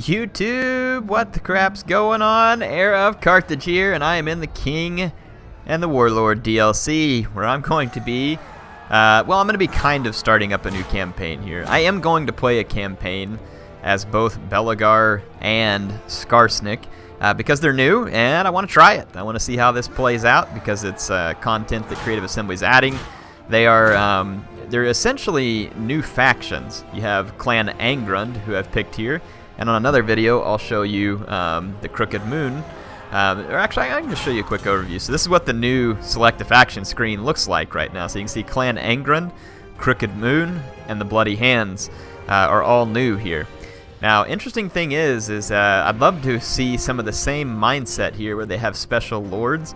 YouTube, what the crap's going on? HeirofCarthage here, and I am in the King and the Warlord DLC, where I'm going to be, I'm going to be kind of starting up a new campaign here. I am going to play a campaign as both Belegar and Skarsnik, because they're new, and I want to try it. I want to see how this plays out, because it's content that Creative Assembly is adding. They're essentially new factions. You have Clan Angrund, who I've picked here, and on another video, I'll show you the Crooked Moon. Or actually, I can just show you a quick overview. So this is what the new Select a Faction screen looks like right now. So you can see Clan Angrund, Crooked Moon, and the Bloody Hands are all new here. Now, interesting thing is I'd love to see some of the same mindset here where they have special lords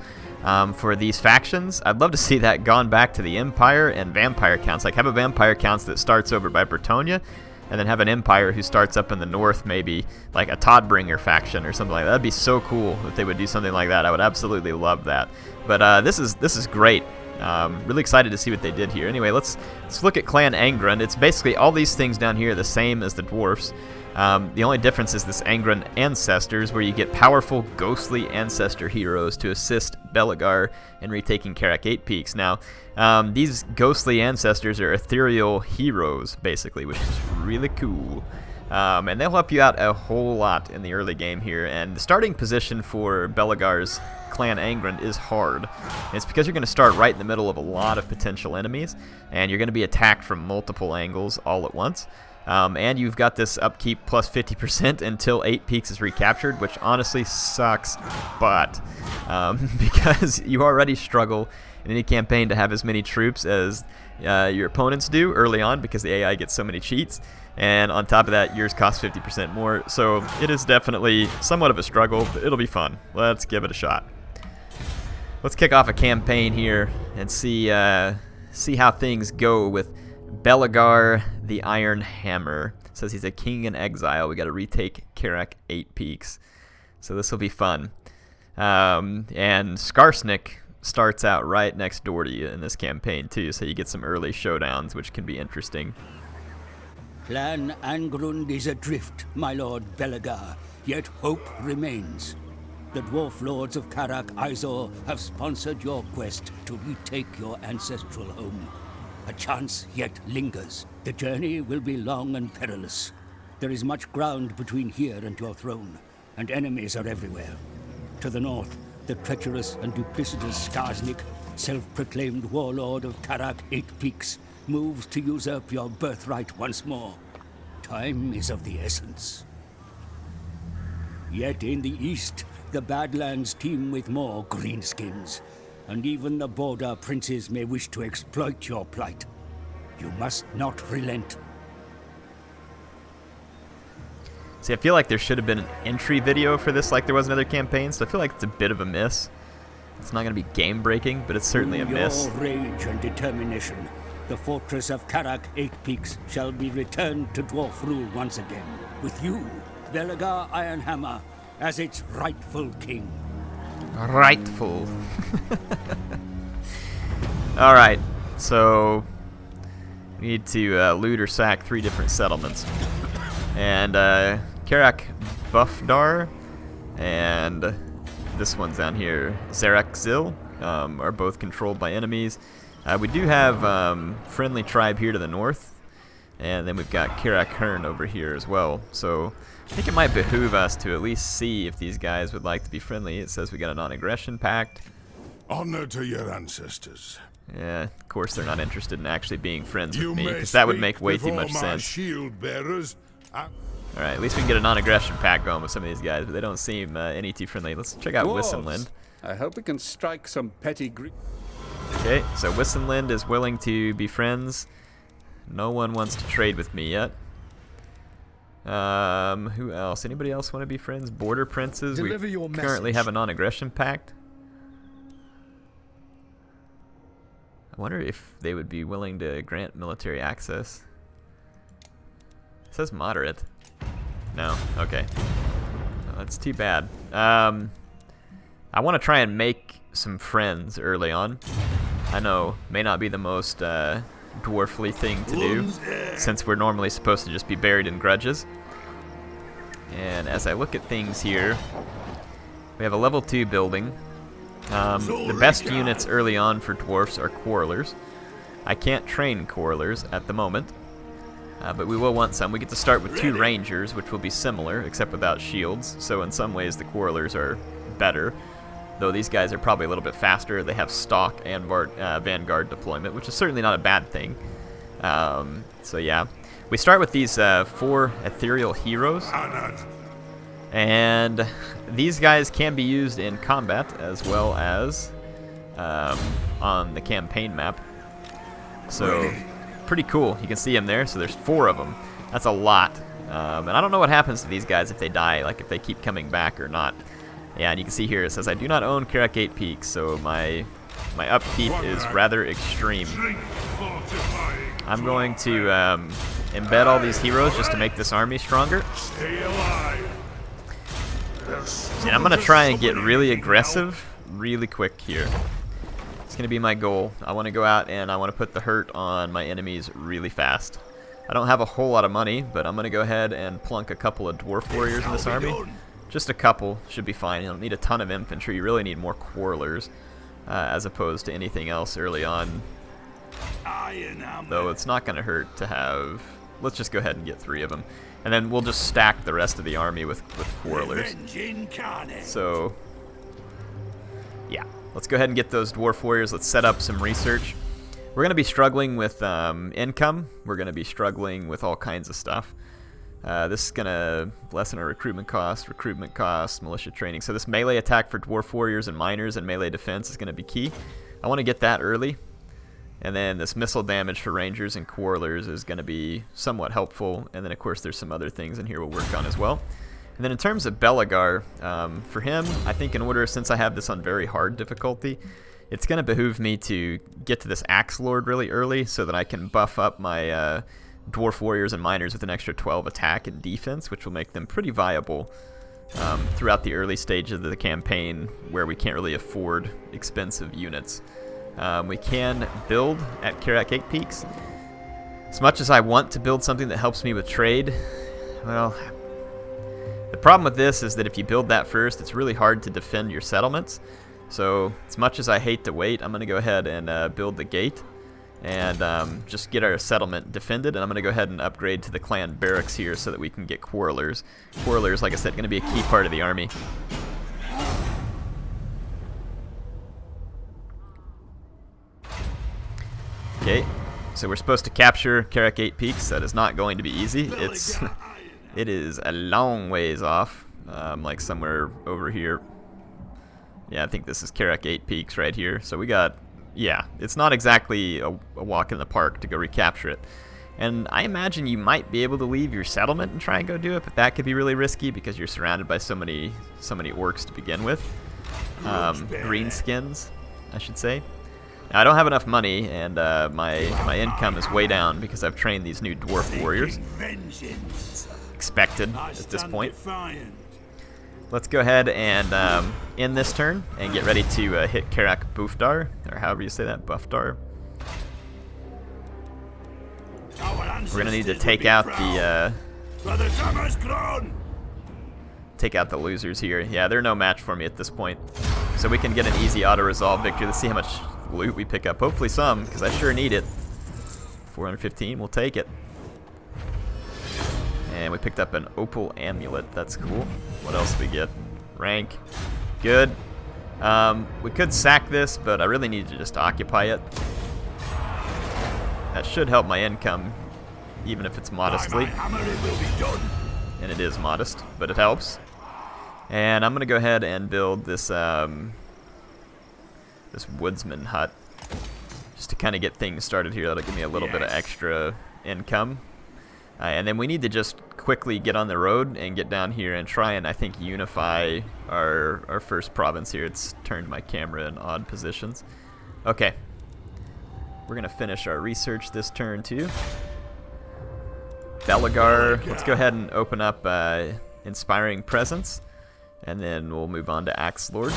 for these factions. I'd love to see that gone back to the Empire and Vampire Counts. Like, have a Vampire Counts that starts over by Bretonia, and then have an Empire who starts up in the north, maybe like a Toddbringer faction or something like that. That'd be so cool if they would do something like that. I would absolutely love that. But this is great. Really excited to see what they did here. Anyway, let's look at Clan Angrund. It's basically all these things down here are the same as the dwarfs. The only difference is this Angrund Ancestors, where you get powerful ghostly ancestor heroes to assist Belegar in retaking Karak 8 Peaks. Now, these ghostly ancestors are ethereal heroes, basically, which is really cool. And they'll help you out a whole lot in the early game here. And the starting position for Belegar's Clan Angrund is hard. And it's because you're going to start right in the middle of a lot of potential enemies, and you're going to be attacked from multiple angles all at once. And you've got this upkeep plus 50% until 8 Peaks is recaptured, which honestly sucks, but because you already struggle in any campaign to have as many troops as your opponents do early on, because the AI gets so many cheats, and on top of that, yours costs 50% more, so it is definitely somewhat of a struggle, but it'll be fun. Let's give it a shot. Let's kick off a campaign here and see how things go with Belegar the Iron Hammer. It says he's a king in exile. We got to retake Karak 8 Peaks, so this will be fun. And Skarsnik starts out right next door to you in this campaign too, so you get some early showdowns, which can be interesting. Clan Angrund is adrift, my lord Belegar, yet hope remains. The dwarf lords of Karak Izor have sponsored your quest to retake your ancestral home. A chance yet lingers. The journey will be long and perilous. There is much ground between here and your throne, and enemies are everywhere. To the north, the treacherous and duplicitous Skarsnik, self-proclaimed warlord of Karak 8 Peaks, moves to usurp your birthright once more. Time is of the essence. Yet in the east, the Badlands teem with more greenskins, and even the border princes may wish to exploit your plight. You must not relent. See, I feel like there should have been an entry video for this like there was in other campaigns, so I feel like it's a bit of a miss. It's not going to be game-breaking, but it's certainly a miss. Your rage and determination, the fortress of Karak 8 Peaks shall be returned to dwarf rule once again, with you, Belegar Ironhammer, as its rightful king. Rightful. Alright, so we need to loot or sack 3 different settlements. And Karak Buffdar and this one's down here, Zarakzil, are both controlled by enemies. We do have friendly tribe here to the north, and then we've got Karak Hearn over here as well. So I think it might behoove us to at least see if these guys would like to be friendly. It says we got a non-aggression pact. Honor to your ancestors. Yeah, of course they're not interested in actually being friends with me, because that would make way too much sense. Shield bearers. Alright, at least we can get a non-aggression pact going with some of these guys, but they don't seem any too friendly. Let's check out Wissenlind. I hope we can strike some petty Okay, so Wissenlind is willing to be friends. No one wants to trade with me yet. Who else? Anybody else want to be friends? Border princes. We currently have a non-aggression pact. I wonder if they would be willing to grant military access. It says moderate. No. Okay. Oh, that's too bad. I want to try and make some friends early on. I know, may not be the most dwarfly thing to do, since we're normally supposed to just be buried in grudges. And as I look at things here, we have a level 2 building. The best units early on for dwarfs are quarrelers. I can't train quarrelers at the moment, but we will want some. We get to start with 2 rangers, which will be similar, except without shields. So in some ways the quarrelers are better, though these guys are probably a little bit faster. They have stalk and vanguard deployment, which is certainly not a bad thing. So yeah, we start with these 4 ethereal heroes. And these guys can be used in combat as well as on the campaign map. So pretty cool. You can see them there. So there's 4 of them. That's a lot. And I don't know what happens to these guys if they die, like if they keep coming back or not. Yeah, and you can see here it says I do not own Karak 8 Peaks, so my upkeep is rather extreme. I'm going to embed all these heroes just to make this army stronger. And I'm going to try and get really aggressive really quick here. It's going to be my goal. I want to go out and I want to put the hurt on my enemies really fast. I don't have a whole lot of money, but I'm going to go ahead and plunk a couple of dwarf warriors in this army. Just a couple should be fine. You don't need a ton of infantry. You really need more quarrelers as opposed to anything else early on. Though it's not going to hurt to have... Let's just go ahead and get 3 of them. And then we'll just stack the rest of the army with quarrelers. So, yeah. Let's go ahead and get those dwarf warriors. Let's set up some research. We're going to be struggling with income. We're going to be struggling with all kinds of stuff. This is going to lessen our recruitment costs, militia training. So this melee attack for dwarf warriors and miners and melee defense is going to be key. I want to get that early. And then this missile damage for rangers and quarrelers is going to be somewhat helpful. And then, of course, there's some other things in here we'll work on as well. And then in terms of Belegar, for him, I think in order, since I have this on very hard difficulty, it's going to behoove me to get to this Axe Lord really early so that I can buff up my dwarf warriors and miners with an extra 12 attack and defense, which will make them pretty viable throughout the early stages of the campaign where we can't really afford expensive units. We can build at Karak 8 Peaks. As much as I want to build something that helps me with trade, well, the problem with this is that if you build that first, it's really hard to defend your settlements. So as much as I hate to wait, I'm going to go ahead and build the gate and just get our settlement defended. And I'm going to go ahead and upgrade to the clan barracks here so that we can get quarrelers. Quarrelers, like I said, going to be a key part of the army. Okay, so we're supposed to capture Karak 8 Peaks. That is not going to be easy. It is a long ways off, like somewhere over here. Yeah, I think this is Karak 8 Peaks right here. So we got, yeah, it's not exactly a walk in the park to go recapture it. And I imagine you might be able to leave your settlement and try and go do it, but that could be really risky because you're surrounded by so many orcs to begin with. Greenskins, I should say. Now, I don't have enough money, and my income is way down because I've trained these new dwarf warriors. It's expected at this point. Let's go ahead and end this turn and get ready to hit Karak Bufdar, or however you say that, Bufdar. We're gonna need to take out the losers here. Yeah, they're no match for me at this point, so we can get an easy auto-resolve victory. Let's see how much loot we pick up. Hopefully some, because I sure need it. 415, we'll take it. And we picked up an opal amulet. That's cool. What else do we get? Rank. Good. We could sack this, but I really need to just occupy it. That should help my income, even if it's modestly. And it is modest, but it helps. And I'm going to go ahead and build this this woodsman hut just to kind of get things started here. That'll give me a little bit of extra income. And then we need to just quickly get on the road and get down here and try and, I think, unify our first province here. It's turned my camera in odd positions. Okay. We're going to finish our research this turn, too. Belegar. Let's go ahead and open up Inspiring Presence. And then we'll move on to Axe Lord.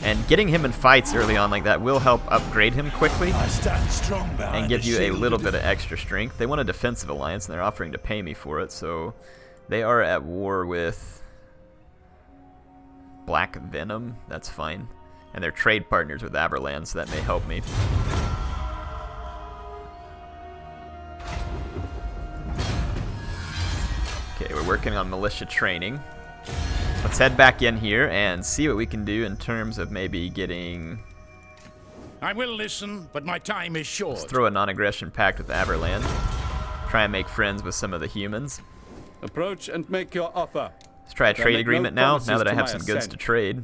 And getting him in fights early on like that will help upgrade him quickly and give you a little bit of extra strength. They want a defensive alliance, and they're offering to pay me for it, so They are at war with Black Venom. That's fine. And they're trade partners with Aberland, so that may help me. Okay, we're working on militia training. Let's head back in here and see what we can do in terms of maybe getting... I will listen, but my time is short. Let's throw a non-aggression pact with Aberland. Try and make friends with some of the humans. Approach and make your offer. Let's try a trade agreement now that I have some goods assent. to trade.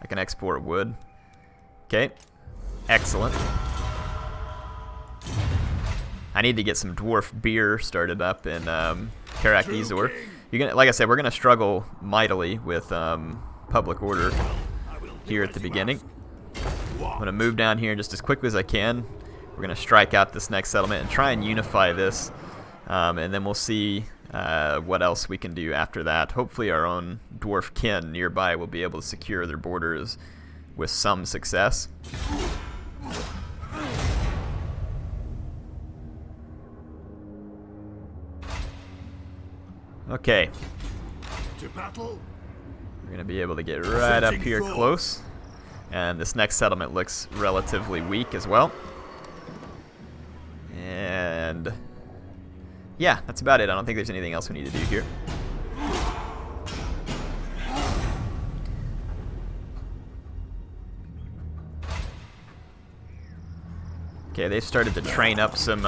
I can export wood. Okay. Excellent. I need to get some dwarf beer started up in Karak Izor. Like I said, we're gonna struggle mightily with public order here at the beginning. I'm gonna move down here just as quickly as I can. We're gonna strike out this next settlement and try and unify this, and then we'll see what else we can do after that. Hopefully our own dwarf kin nearby will be able to secure their borders with some success. Okay. To battle? We're going to be able to get right up here close. And this next settlement looks relatively weak as well. And yeah, that's about it. I don't think there's anything else we need to do here. Okay, they've started to train up some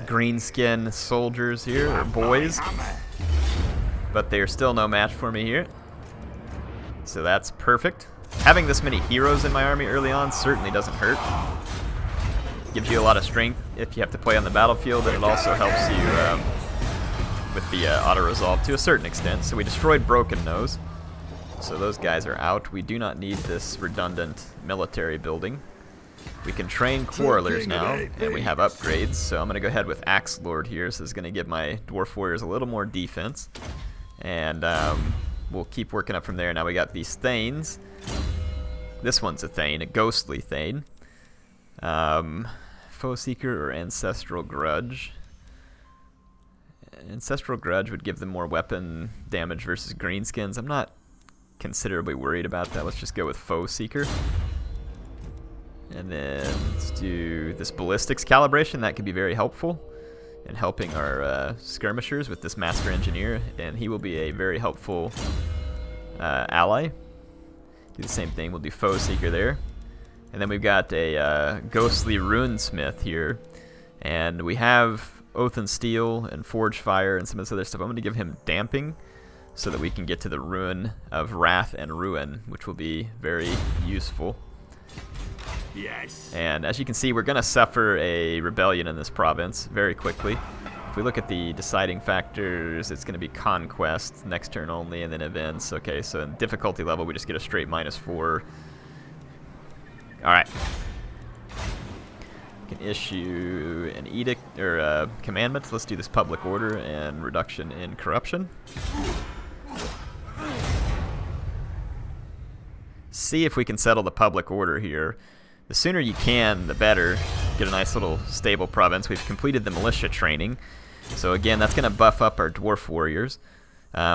greenskin soldiers here, or boys. But they're still no match for me here. So that's perfect. Having this many heroes in my army early on certainly doesn't hurt. Gives you a lot of strength if you have to play on the battlefield, and it also helps you with the auto-resolve to a certain extent. So we destroyed Broken Nose. So those guys are out. We do not need this redundant military building. We can train quarrelers now, and we have upgrades. So I'm going to go ahead with Axe Lord here. So this is going to give my dwarf warriors a little more defense. And we'll keep working up from there. Now we got these Thanes. This one's a Thane, a ghostly Thane. Foe Seeker or Ancestral Grudge. Ancestral Grudge would give them more weapon damage versus greenskins. I'm not considerably worried about that. Let's just go with Foe Seeker. And then let's do this ballistics calibration. That could be very helpful in helping our skirmishers with this Master Engineer, and he will be a very helpful ally. Do the same thing. We'll do Foe Seeker there. And then we've got a Ghostly Runesmith here. And we have Oath and Steel and Forge Fire and some of this other stuff. I'm going to give him Damping so that we can get to the Ruin of Wrath and Ruin, which will be very useful. Yes. And as you can see, we're going to suffer a rebellion in this province very quickly. If we look at the deciding factors, it's going to be Conquest, next turn only, and then Events. Okay, so in difficulty level, we just get a straight -4. Alright. We can issue an edict, or commandments. Let's do this Public Order and Reduction in Corruption. See if we can settle the Public Order here. The sooner you can, the better. Get a nice little stable province. We've completed the militia training. So again, that's going to buff up our dwarf warriors.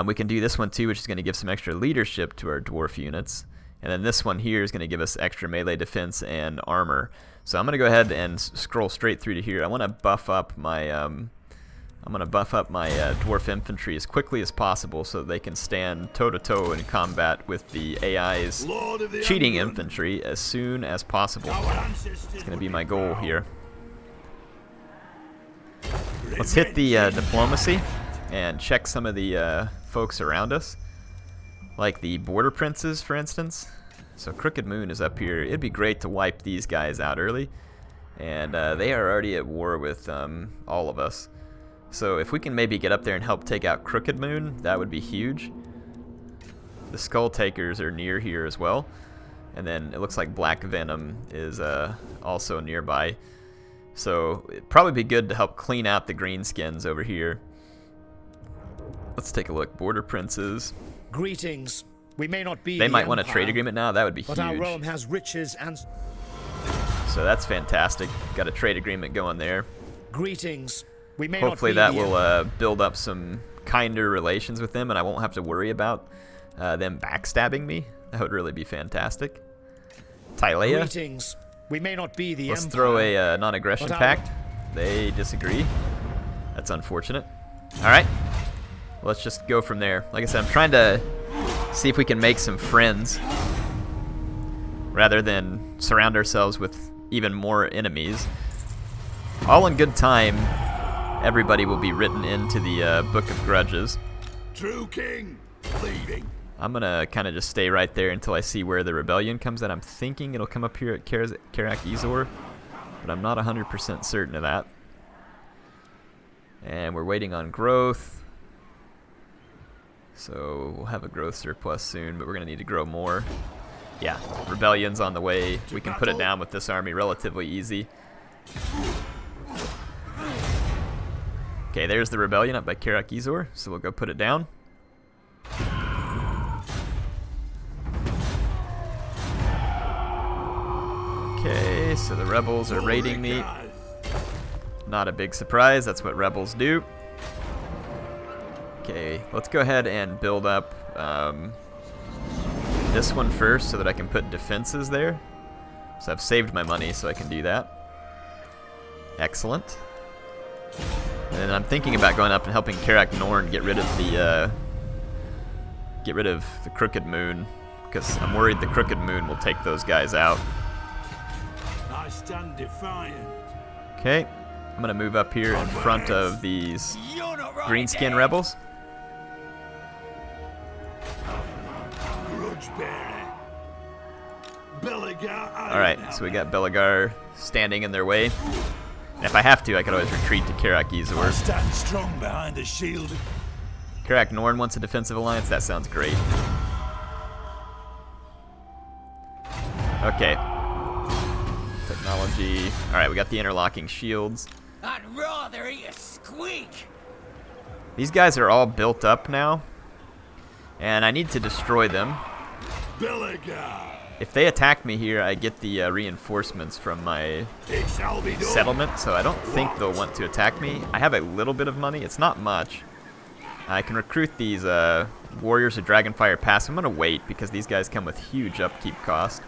We can do this one too, which is going to give some extra leadership to our dwarf units. And then this one here is going to give us extra melee defense and armor. So I'm going to go ahead and scroll straight through to here. I want to buff up my dwarf infantry as quickly as possible so they can stand toe-to-toe in combat with the AI's cheating infantry as soon as possible. It's going to be my goal here. Let's hit the diplomacy and check some of the folks around us, like the border princes, for instance. So Crooked Moon is up here. It'd be great to wipe these guys out early, and they are already at war with all of us. So if we can maybe get up there and help take out Crooked Moon, that would be huge. The Skull Takers are near here as well. And then it looks like Black Venom is also nearby. So it'd probably be good to help clean out the greenskins over here. Let's take a look. Border Princes. Greetings. We may not be They might want a trade agreement now. That would be huge. But our realm has riches and... So that's fantastic. Got a trade agreement going there. Greetings. We may Hopefully not that be the will build up some kinder relations with them, and I won't have to worry about them backstabbing me. That would really be fantastic. Tylea. Greetings. We may not be the Let's Empire. throw a non-aggression but pact. They disagree. That's unfortunate. Alright. Let's just go from there. Like I said, I'm trying to see if we can make some friends rather than surround ourselves with even more enemies. All in good time, everybody will be written into the Book of Grudges. True king, leading. I'm going to kind of just stay right there until I see where the rebellion comes at. I'm thinking it'll come up here at Karak Izor, but I'm not 100% certain of that. And we're waiting on growth. So we'll have a growth surplus soon, but we're going to need to grow more. Yeah, rebellion's on the way. We can put it down with this army relatively easy. Okay, there's the rebellion up by Karak Izor, so we'll go put it down. Okay, so the rebels are raiding me. Not a big surprise, that's what rebels do. Okay, let's go ahead and build up this one first so that I can put defenses there. So I've saved my money so I can do that. Excellent. And then I'm thinking about going up and helping Karak Norn get rid of the Crooked Moon, because I'm worried the Crooked Moon will take those guys out. I stand defiant. Okay, I'm gonna move up here in front of these greenskin rebels. Grudge bearer. Belegar. Alright, so we got Belegar standing in their way. And if I have to, I could always retreat to Karak Izor. Stand strong behind the shield. Karak Norn wants a defensive alliance? That sounds great. Okay. Technology. Alright, we got the interlocking shields. I'd rather eat a squeak. These guys are all built up now. And I need to destroy them. Belegar. If they attack me here, I get the reinforcements from my It shall be done. settlement, so I don't think they'll want to attack me. I have a little bit of money. It's not much. I can recruit these Warriors of Dragonfire Pass. I'm going to wait because these guys come with huge upkeep cost.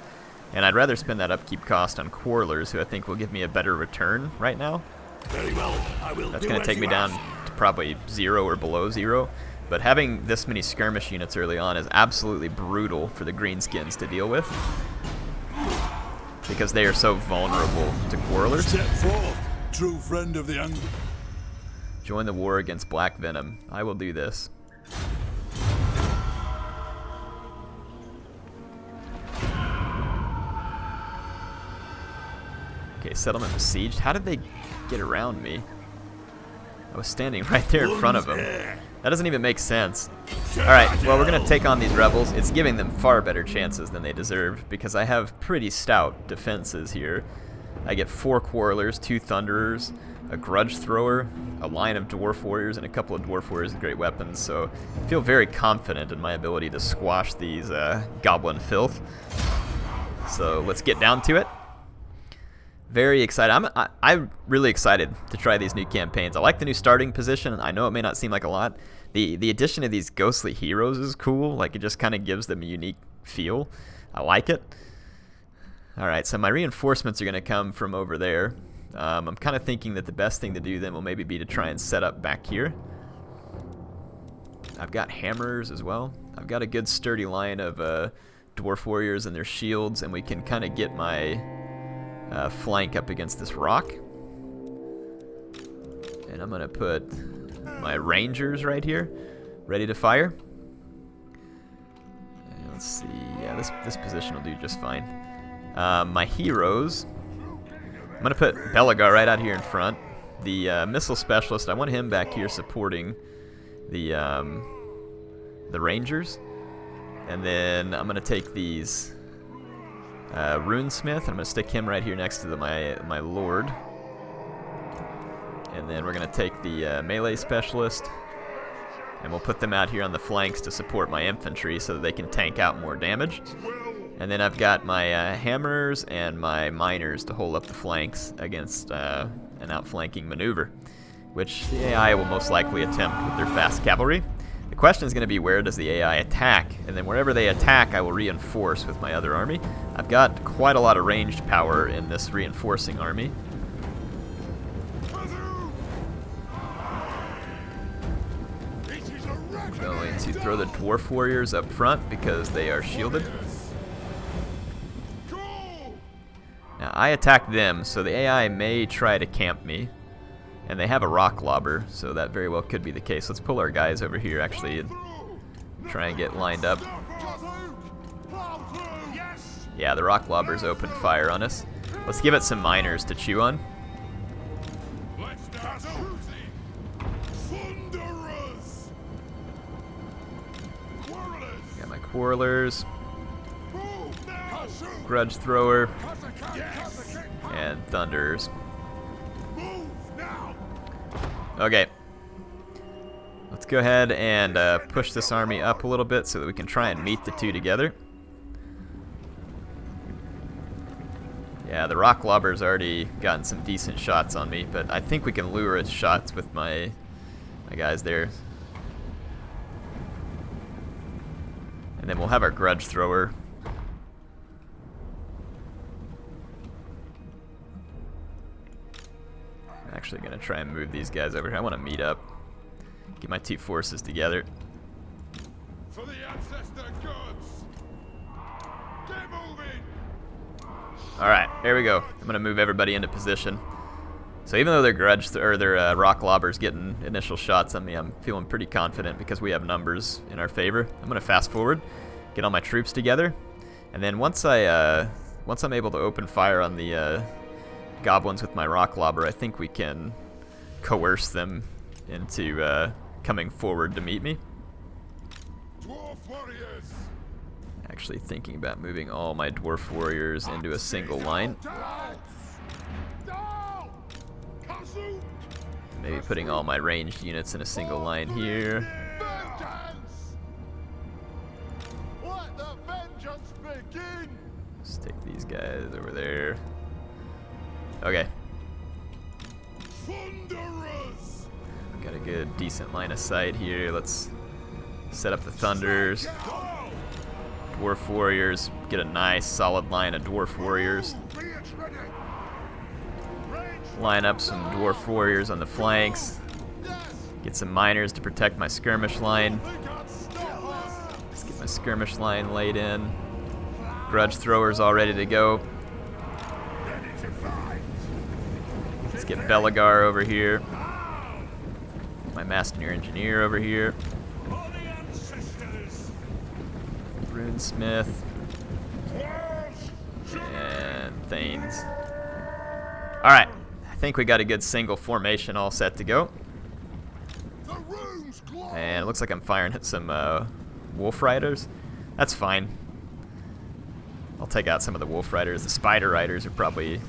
And I'd rather spend that upkeep cost on Quarrelers, who I think will give me a better return right now. Very well. I will. That's do going to as take me you down ask. to probably 0 or below 0. But having this many skirmish units early on is absolutely brutal for the Greenskins to deal with, because they are so vulnerable to Quarrelers. Step forth, true friend of the young. Join the war against Black Venom. I will do this. Okay, settlement besieged. How did they get around me? I was standing right there in front of them. That doesn't even make sense. Alright, well, we're going to take on these rebels. It's giving them far better chances than they deserve, because I have pretty stout defenses here. I get 4 Quarrelers, 2 Thunderers, a Grudge Thrower, a line of Dwarf Warriors, and a couple of Dwarf Warriors with great weapons, so I feel very confident in my ability to squash these Goblin Filth. So let's get down to it. Very excited. I'm really excited to try these new campaigns. I like the new starting position. I know it may not seem like a lot. The addition of these ghostly heroes is cool. Like, it just kind of gives them a unique feel. I like it. Alright, so my reinforcements are going to come from over there. I'm kind of thinking that the best thing to do then will maybe be to try and set up back here. I've got hammers as well. I've got a good sturdy line of Dwarf Warriors and their shields, and we can kind of get my flank up against this rock. And I'm going to put my Rangers right here, ready to fire. And let's see, yeah, this position will do just fine. My heroes, I'm going to put Belegar right out here in front. The Missile Specialist, I want him back here supporting the Rangers. And then I'm going to take these Runesmith, and I'm going to stick him right here next to my Lord. And then we're going to take the Melee Specialist, and we'll put them out here on the flanks to support my infantry so that they can tank out more damage. And then I've got my Hammers and my Miners to hold up the flanks against an outflanking maneuver. which the AI will most likely attempt with their fast cavalry. The question is going to be, where does the AI attack? And then wherever they attack, I will reinforce with my other army. I've got quite a lot of ranged power in this reinforcing army. I'm going to throw the dwarf warriors up front because they are shielded. Now, I attack them, so the AI may try to camp me. And they have a rock lobber, so that very well could be the case. Let's pull our guys over here, actually, and try and get lined up. Yeah, the rock lobbers opened fire on us. Let's give it some miners to chew on. Got my quarrelers, grudge thrower, and thunders. Okay, let's go ahead and push this army up a little bit so that we can try and meet the two together. Yeah, the rock lobber's already gotten some decent shots on me, but I think we can lure its shots with my guys there. And then we'll have our grudge thrower. I'm actually going to try and move these guys over here. I want to meet up, get my two forces together. For the ancestor gods. Get moving. Alright, there we go. I'm going to move everybody into position. So even though their their rock lobber's getting initial shots on me, I'm feeling pretty confident because we have numbers in our favor. I'm going to fast forward, get all my troops together, and then once I'm able to open fire on the goblins with my rock lobber, I think we can coerce them into coming forward to meet me. Dwarf warriors. Actually thinking about moving all my dwarf warriors into a single line. Maybe putting all my ranged units in a single line here. Let the vengeance begin. Stick these guys over there. Okay. Thunderers. Got a good, decent line of sight here. Let's set up the thunders. Dwarf warriors. Get a nice, solid line of dwarf warriors. Line up some dwarf warriors on the flanks. Get some miners to protect my skirmish line. Let's get my skirmish line laid in. Grudge throwers all ready to go. Let's get Belegar over here. My master engineer over here. Runesmith. And Thanes. Alright. I think we got a good single formation all set to go. And it looks like I'm firing at some wolf riders. That's fine. I'll take out some of the wolf riders. The spider riders are probably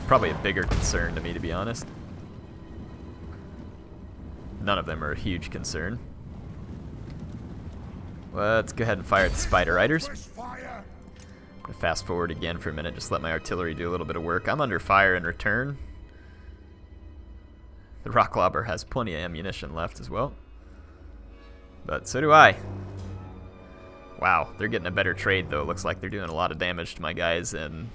a bigger concern to me, to be honest. None of them are a huge concern. Let's go ahead and fire at the spider riders. I'm gonna fast forward again for a minute, just let my artillery do a little bit of work. I'm under fire in return. The rock lobber has plenty of ammunition left as well. But so do I. Wow, they're getting a better trade though. Looks like they're doing a lot of damage to my guys, and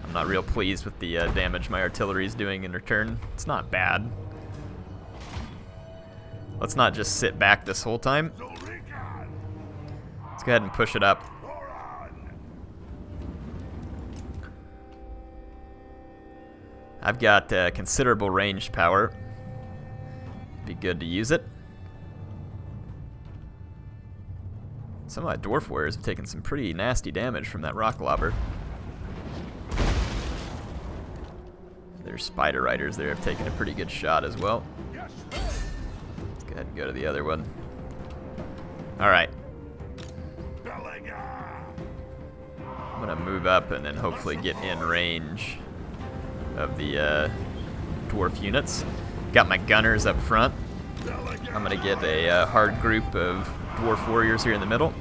I'm not real pleased with the damage my artillery is doing in return. It's not bad. Let's not just sit back this whole time. Let's go ahead and push it up. I've got considerable ranged power. Be good to use it. Some of my dwarf warriors have taken some pretty nasty damage from that rock lobber. There's spider riders there have taken a pretty good shot as well. Let's go ahead and go to the other one. Alright. I'm gonna move up and then hopefully get in range of the dwarf units. Got my gunners up front. I'm gonna get a hard group of dwarf warriors here in the middle.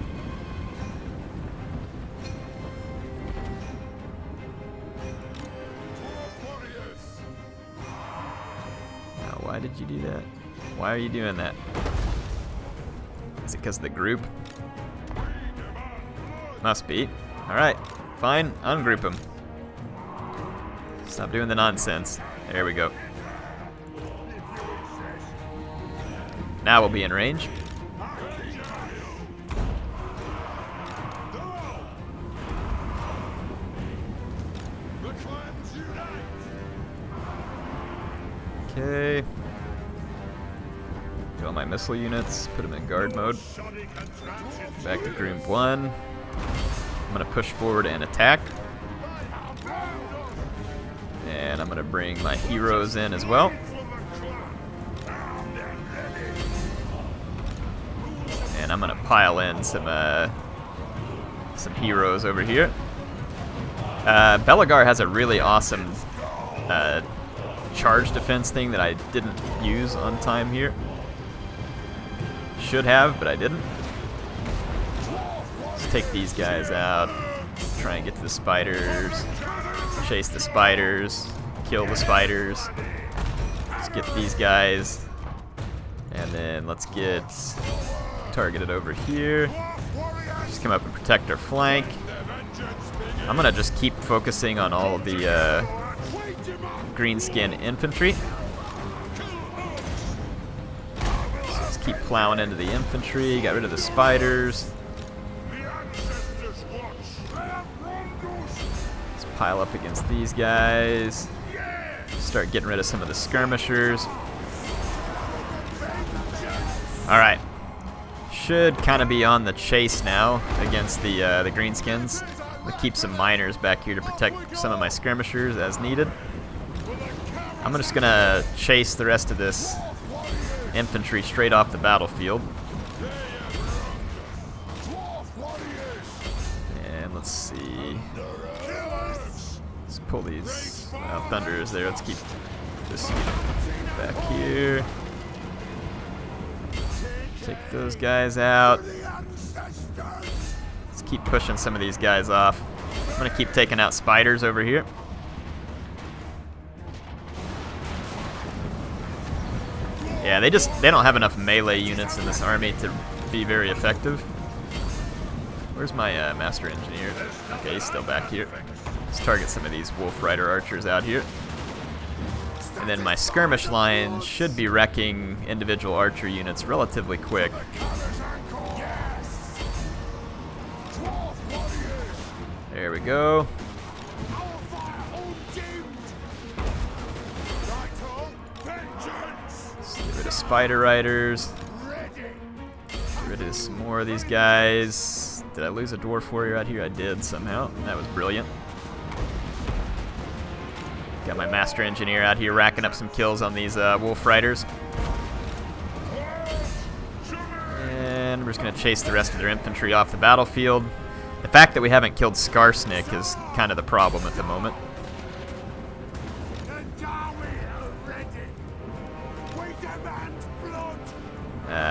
Why'd you do that? Why are you doing that? Is it because of the group? Must be. Alright, fine. Ungroup them. Stop doing the nonsense. There we go. Now we'll be in range. Okay. Get all my missile units, put them in guard mode. Back to group 1. I'm going to push forward and attack. And I'm going to bring my heroes in as well. And I'm going to pile in some heroes over here. Belegar has a really awesome charge defense thing that I didn't use on time here. Should have, but I didn't. Let's take these guys out. Try and get to the spiders. Chase the spiders. Kill the spiders. Let's get these guys. And then let's get targeted over here. Just come up and protect our flank. I'm gonna just keep focusing on all of the greenskin infantry. So let's keep plowing into the infantry, got rid of the spiders. Let's pile up against these guys. Start getting rid of some of the skirmishers. Alright. Should kind of be on the chase now against the greenskins. I'm gonna keep some miners back here to protect some of my skirmishers as needed. I'm just gonna chase the rest of this infantry straight off the battlefield. And let's see. Let's pull these thunders there. Let's keep this back here. Take those guys out. Let's keep pushing some of these guys off. I'm gonna keep taking out spiders over here. Yeah, they don't have enough melee units in this army to be very effective. Where's my master engineer? Okay, he's still back here. Let's target some of these wolf rider archers out here. And then my skirmish line should be wrecking individual archer units relatively quick. There we go. Get rid of spider riders. Get rid of some more of these guys. Did I lose a dwarf warrior out here? I did somehow. That was brilliant. Got my master engineer out here racking up some kills on these wolf riders. And we're just going to chase the rest of their infantry off the battlefield. The fact that we haven't killed Skarsnik is kind of the problem at the moment.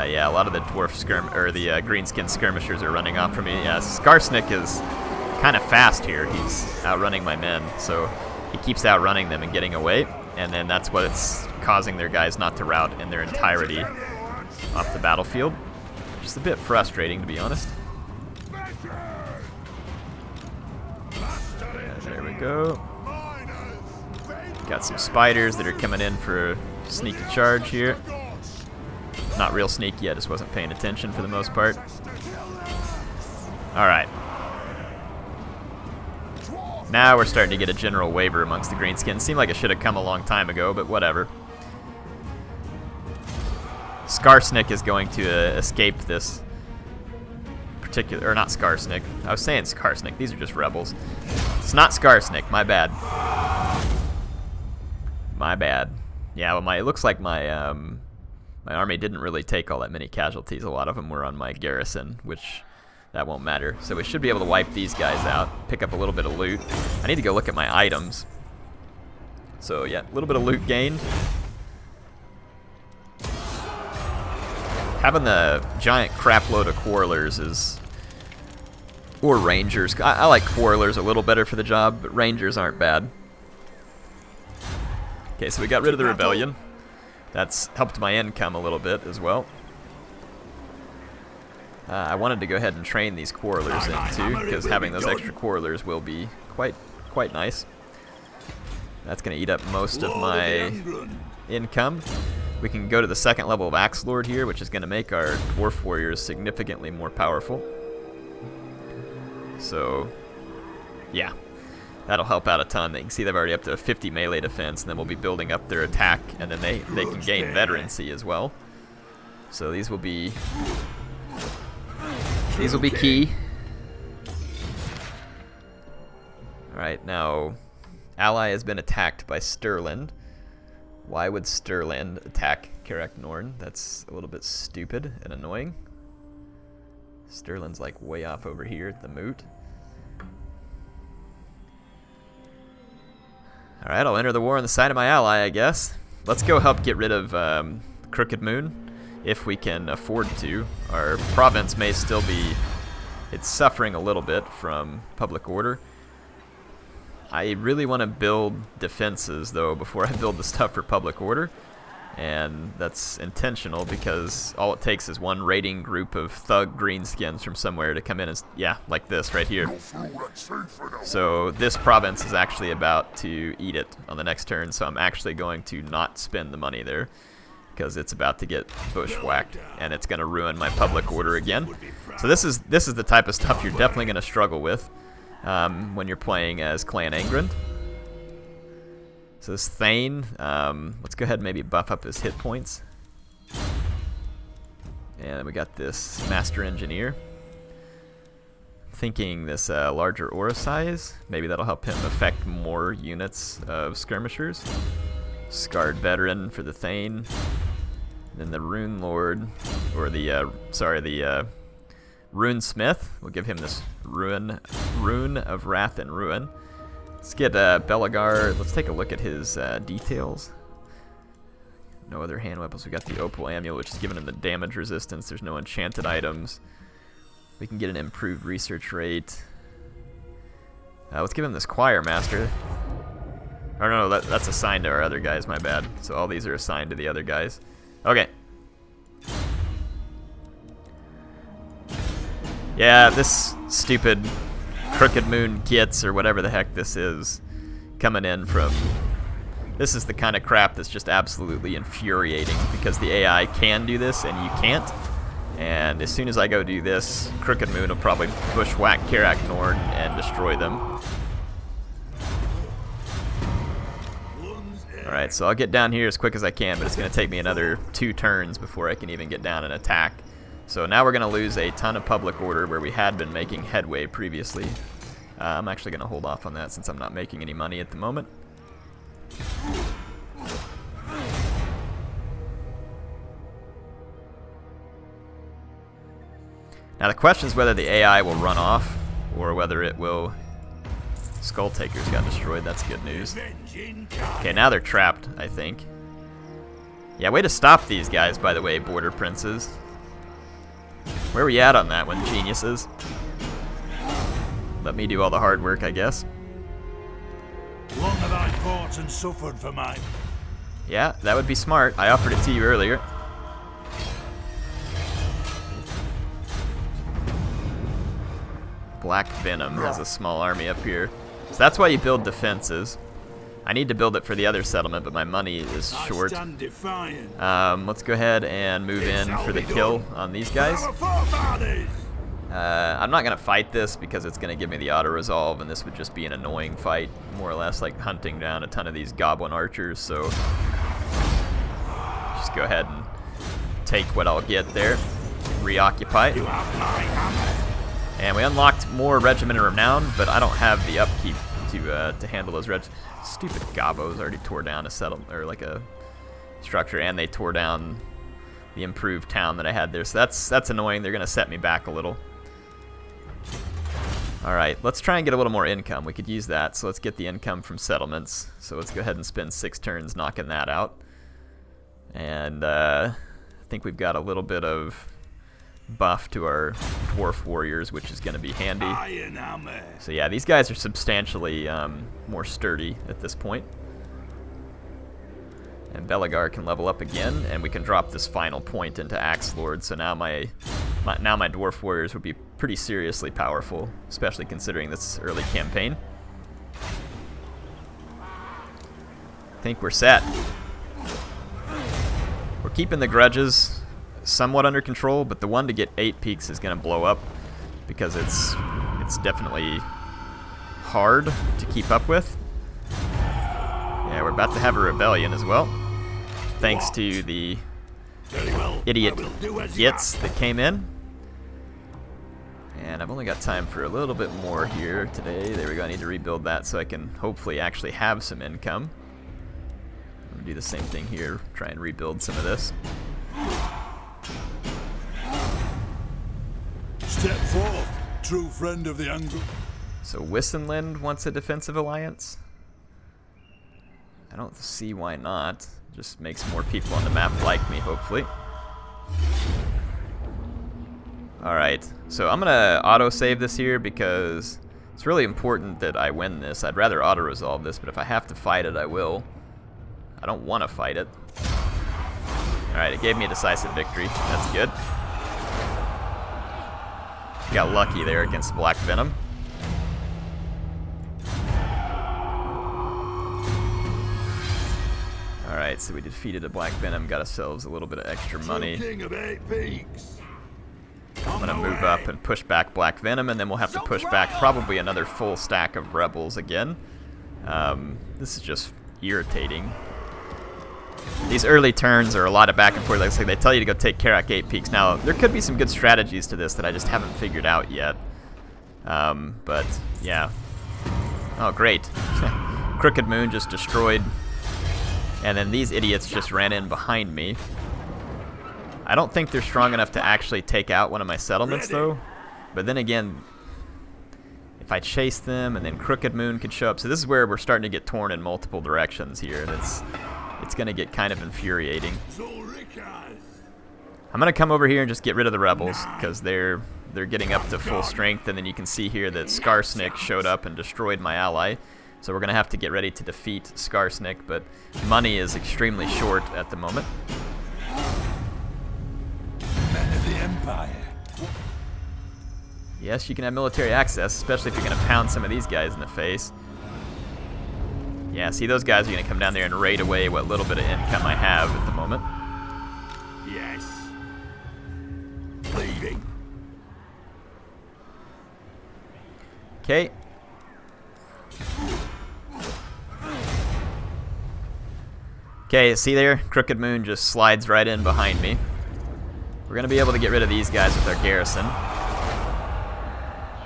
Yeah, a lot of the dwarf the greenskin skirmishers are running off from me. Yeah, Skarsnik is kind of fast here. He's outrunning my men, so he keeps outrunning them and getting away, and then that's what's causing their guys not to rout in their entirety off the battlefield. Just a bit frustrating, to be honest. Yeah, there we go. Got some spiders that are coming in for a sneaky charge here. Not real sneaky, I just wasn't paying attention for the most part. Alright. Now we're starting to get a general waiver amongst the greenskins. Seemed like it should have come a long time ago, but whatever. Skarsnik is going to escape this particular... Or not Skarsnik. I was saying Skarsnik. These are just rebels. It's not Skarsnik. My bad. My bad. Yeah, well, it looks like my my army didn't really take all that many casualties. A lot of them were on my garrison, which that won't matter. So we should be able to wipe these guys out, pick up a little bit of loot. I need to go look at my items. So yeah, a little bit of loot gained. Having the giant crap load of quarrelers is... Or rangers. I like quarrelers a little better for the job, but rangers aren't bad. Okay, so we got rid of the rebellion. That's helped my income a little bit as well. I wanted to go ahead and train these quarrelers in too, because having those extra quarrelers will be quite nice. That's going to eat up most of my income. We can go to the second level of Axe Lord here, which is going to make our Dwarf Warriors significantly more powerful. So, yeah, that'll help out a ton. They can see they've already up to a 50 melee defense, and then we'll be building up their attack, and then they can gain veterancy as well. So these will be key. Alright, now ally has been attacked by Stirland. Why would Stirland attack Karak Norn? That's a little bit stupid and annoying. Stirland's like way off over here at the moot. Alright, I'll enter the war on the side of my ally, I guess. Let's go help get rid of Crooked Moon, if we can afford to. Our province may still be... it's suffering a little bit from public order. I really want to build defenses, though, before I build the stuff for public order. And that's intentional, because all it takes is one raiding group of thug greenskins from somewhere to come in and, yeah, like this right here. So this province is actually about to eat it on the next turn, so I'm actually going to not spend the money there, because it's about to get bushwhacked, and it's going to ruin my public order again. So this is the type of stuff you're definitely going to struggle with when you're playing as Clan Angrand. So this Thane, let's go ahead and maybe buff up his hit points. And we got this Master Engineer. Thinking this larger aura size, maybe that'll help him affect more units of skirmishers. Scarred Veteran for the Thane. And then the Rune Lord, or the, the Rune Smith. We'll give him this Rune of Wrath and Ruin. Let's get Belegar. Let's take a look at his details. No other hand weapons. We got the Opal Amulet, which is giving him the damage resistance. There's no enchanted items. We can get an improved research rate. Let's give him this Choir Master. Or no, that's assigned to our other guys, my bad. So all these are assigned to the other guys. Okay. Yeah, this stupid Crooked Moon Gits, or whatever the heck this is, coming in from... This is the kind of crap that's just absolutely infuriating, because the AI can do this and you can't. And as soon as I go do this, Crooked Moon will probably bushwhack Karak Norn and destroy them. Alright, so I'll get down here as quick as I can, but it's going to take me another 2 turns before I can even get down and attack. So now we're going to lose a ton of public order where we had been making headway previously. I'm actually going to hold off on that since I'm not making any money at the moment. Now the question is whether the AI will run off or whether it will... Skull Takers got destroyed, that's good news. Okay, now they're trapped, I think. Yeah, way to stop these guys, by the way, Border Princes. Where were you at on that one, geniuses? Let me do all the hard work, I guess. Long have I fought and suffered for mine. Yeah, that would be smart. I offered it to you earlier. Black Venom has a small army up here. So that's why you build defenses. I need to build it for the other settlement, but my money is short. Let's go ahead and move in for the kill on these guys. I'm not going to fight this because it's going to give me the auto-resolve, and this would just be an annoying fight, more or less like hunting down a ton of these goblin archers, so just go ahead and take what I'll get there, reoccupy. And we unlocked more Regiment of Renown, but I don't have the upkeep to handle those Stupid Gobos already tore down a settlement, or like a structure, and they tore down the improved town that I had there. So that's annoying. They're gonna set me back a little. All right, let's try and get a little more income. We could use that. So let's get the income from settlements. So let's go ahead and spend 6 turns knocking that out. And I think we've got a little bit of buff to our dwarf warriors, which is going to be handy. So yeah, these guys are substantially more sturdy at this point. And Belegar can level up again, and we can drop this final point into Axe Lord. So now my Dwarf Warriors would be pretty seriously powerful, especially considering this early campaign. I think we're set. We're keeping the grudges somewhat under control, but the one to get 8 peaks is going to blow up because it's definitely hard to keep up with. Yeah, we're about to have a rebellion as well, thanks to the idiot Gits that came in. And I've only got time for a little bit more here today. There we go. I need to rebuild that so I can hopefully actually have some income. I'm gonna do the same thing here, try and rebuild some of this. Step forth, true friend of the Anglo. So Wissenland wants a defensive alliance. I don't see why not. Just makes more people on the map like me, hopefully. Alright, so I'm gonna auto-save this here because it's really important that I win this. I'd rather auto-resolve this, but if I have to fight it, I will. I don't want to fight it. Alright, it gave me a decisive victory. That's good. Got lucky there against Black Venom. Alright, so we defeated a Black Venom, got ourselves a little bit of extra money. King of 8 peaks. I'm gonna move up and push back Black Venom, and then we'll have to push back probably another full stack of rebels again. This is just irritating. These early turns are a lot of back and forth. Like I say, they tell you to go take Karak 8 peaks. Now, there could be some good strategies to this that I just haven't figured out yet. But, yeah. Oh, great. Crooked Moon just destroyed. And then these idiots just ran in behind me. I don't think they're strong enough to actually take out one of my settlements, though. But then again, if I chase them, and then Crooked Moon could show up. So this is where we're starting to get torn in multiple directions here, and it's going to get kind of infuriating. I'm going to come over here and just get rid of the rebels, because they're getting up to full strength, and then you can see here that Skarsnik showed up and destroyed my ally. So we're going to have to get ready to defeat Skarsnik, but money is extremely short at the moment. Men of the Empire. Yes, you can have military access, especially if you're going to pound some of these guys in the face. Yeah, see, those guys are going to come down there and raid away what little bit of income I have at the moment. Yes. Leaving. Okay. Okay, see there? Crooked Moon just slides right in behind me. We're going to be able to get rid of these guys with our garrison.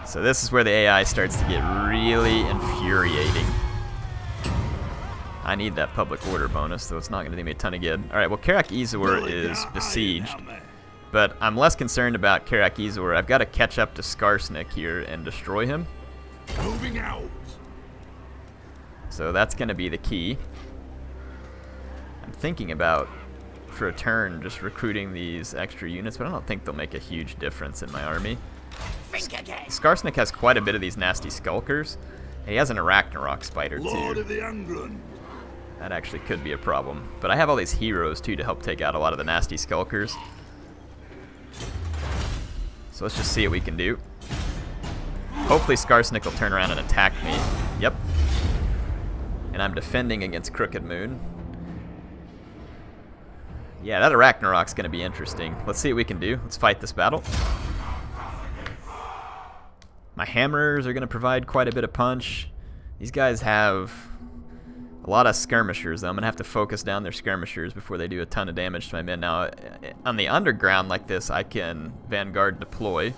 So this is where the AI starts to get really infuriating. I need that public order bonus, though it's not going to do me a ton of good. Alright, well, Karak Izor is besieged, but I'm less concerned about Karak Izor. I've got to catch up to Skarsnik here and destroy him. Moving out. So that's going to be the key. I'm thinking about, for a turn, just recruiting these extra units, but I don't think they'll make a huge difference in my army. Skarsnik has quite a bit of these nasty skulkers, and he has an Arachnarok spider Lord too. of the England. That actually could be a problem. But I have all these heroes too to help take out a lot of the nasty skulkers. So let's just see what we can do. Hopefully Skarsnik will turn around and attack me. Yep. And I'm defending against Crooked Moon. Yeah, that Arachnarok's going to be interesting. Let's see what we can do. Let's fight this battle. My hammers are going to provide quite a bit of punch. These guys have a lot of skirmishers, though. I'm going to have to focus down their skirmishers before they do a ton of damage to my men. Now, on the underground like this, I can Vanguard deploy.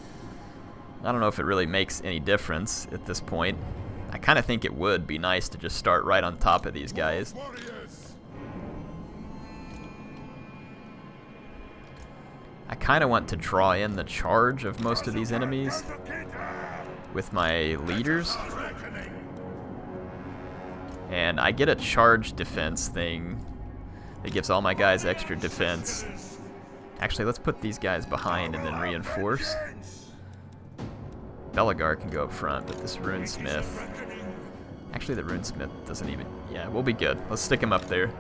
I don't know if it really makes any difference at this point. I kind of think it would be nice to just start right on top of these guys. I kind of want to draw in the charge of most of these enemies with my leaders. And I get a charge defense thing that gives all my guys extra defense. Actually, let's put these guys behind and then reinforce. Belegar can go up front, but this Runesmith Actually, the runesmith doesn't even... Yeah, we'll be good. Let's stick him up there.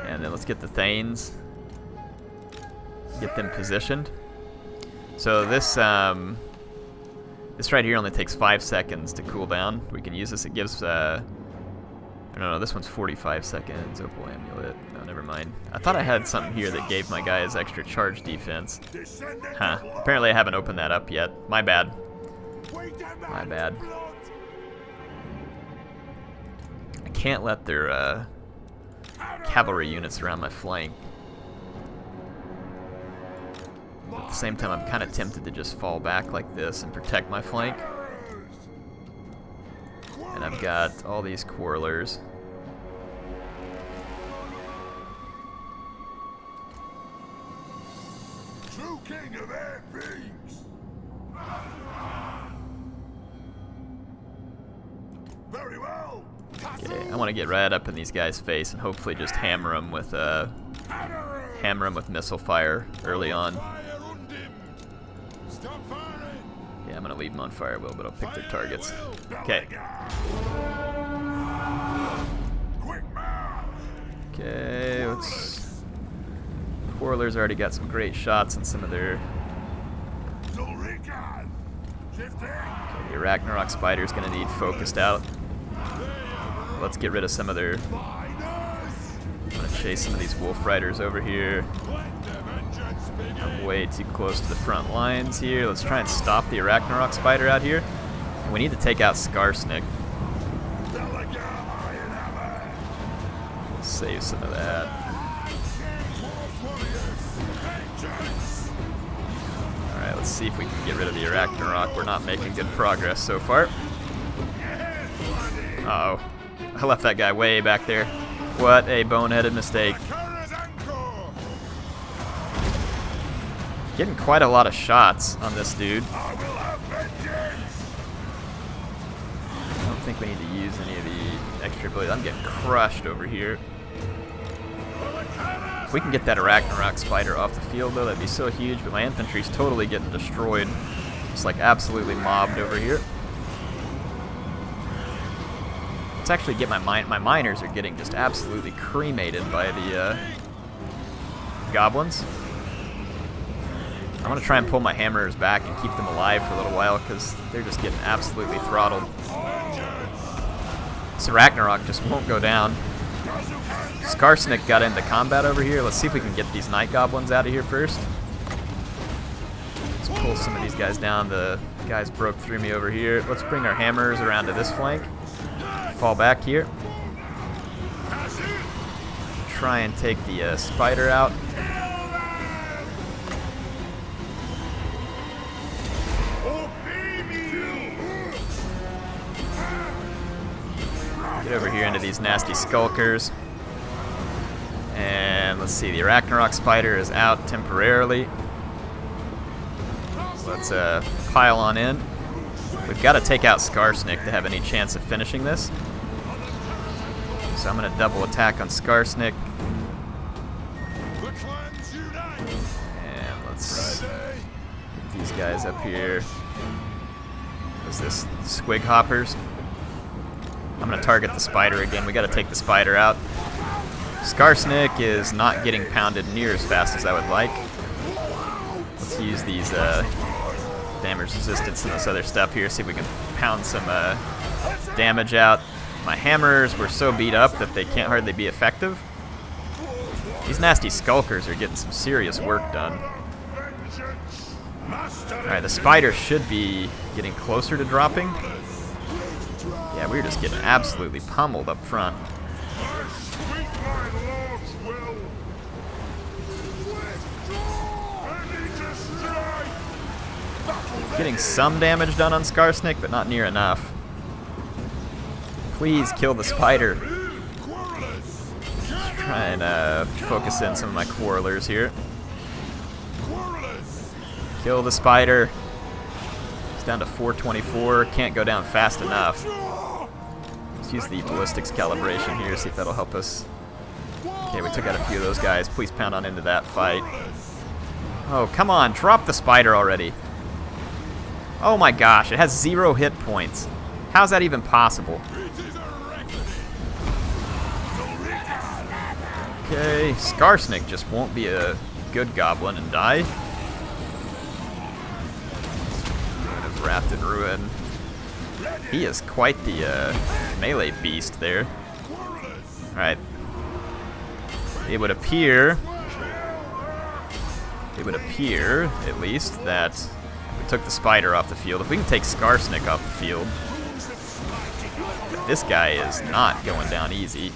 And then let's get the thanes. Get them positioned. So this this right here only takes 5 seconds to cool down. We can use this. It gives... no, this one's 45 seconds. Opal Amulet. No, never mind. I thought I had something here that gave my guys extra charge defense. Huh. Apparently I haven't opened that up yet. My bad. My bad. I can't let their cavalry units around my flank. But at the same time, I'm kind of tempted to just fall back like this and protect my flank. And I've got all these quarrelers. True king of air beings. Very well. Okay, I want to get right up in these guys' face and hopefully just hammer them with missile fire early on. Yeah, I'm gonna leave them on fire will, but I'll pick their targets. Okay. Okay, let's... Quarrelers already got some great shots on some of their... Okay, the Ragnarok Spider's gonna need focused out. Let's get rid of some of their... I'm gonna chase some of these Wolf Riders over here. I'm way too close to the front lines here. Let's try and stop the Ragnarok Spider out here. And we need to take out Skarsnik. Let's save some of that. Alright, let's see if we can get rid of the Ragnarok. We're not making good progress so far. Uh-oh. I left that guy way back there. What a boneheaded mistake. Getting quite a lot of shots on this dude. I don't think we need to use any of the extra abilities. I'm getting crushed over here. If we can get that Ragnarok Spider off the field, though, that'd be so huge. But my infantry's totally getting destroyed. Just like absolutely mobbed over here. Let's actually get my miners are getting just absolutely cremated by the goblins. I'm going to try and pull my hammerers back and keep them alive for a little while because they're just getting absolutely throttled. So Ragnarok just won't go down. Skarsnik got into combat over here. Let's see if we can get these night goblins out of here first. Let's pull some of these guys down. The guys broke through me over here. Let's bring our hammerers around to this flank. Fall back here. Try and take the spider out. Get over here into these nasty skulkers. And let's see, the Ragnarok Spider is out temporarily. Let's pile on in. We've got to take out Skarsnik to have any chance of finishing this. So I'm going to double attack on Skarsnik. And let's get these guys up here. What's this? Squig Hoppers. I'm going to target the spider again. We got to take the spider out. Skarsnik is not getting pounded near as fast as I would like. Let's use these damage resistance and this other stuff here, see if we can pound some damage out. My hammers were so beat up that they can't hardly be effective. These nasty skulkers are getting some serious work done. Alright, the spider should be getting closer to dropping. Yeah, we were just getting absolutely pummeled up front. Getting some damage done on Skarsnik, but not near enough. Please kill the spider. Let's try and focus in some of my quarrelers here. Kill the spider. It's down to 424. Can't go down fast enough. Let's use the ballistics calibration here, see if that'll help us. Okay, we took out a few of those guys. Please pound on into that fight. Oh, come on. Drop the spider already. Oh my gosh, it has 0 hit points. How's that even possible? Okay, Skarsnik just won't be a good goblin and die. Wrapped in ruin. He is quite the melee beast there. Alright. It would appear, at least, that we took the spider off the field. If we can take Skarsnik off the field, this guy is not going down easy.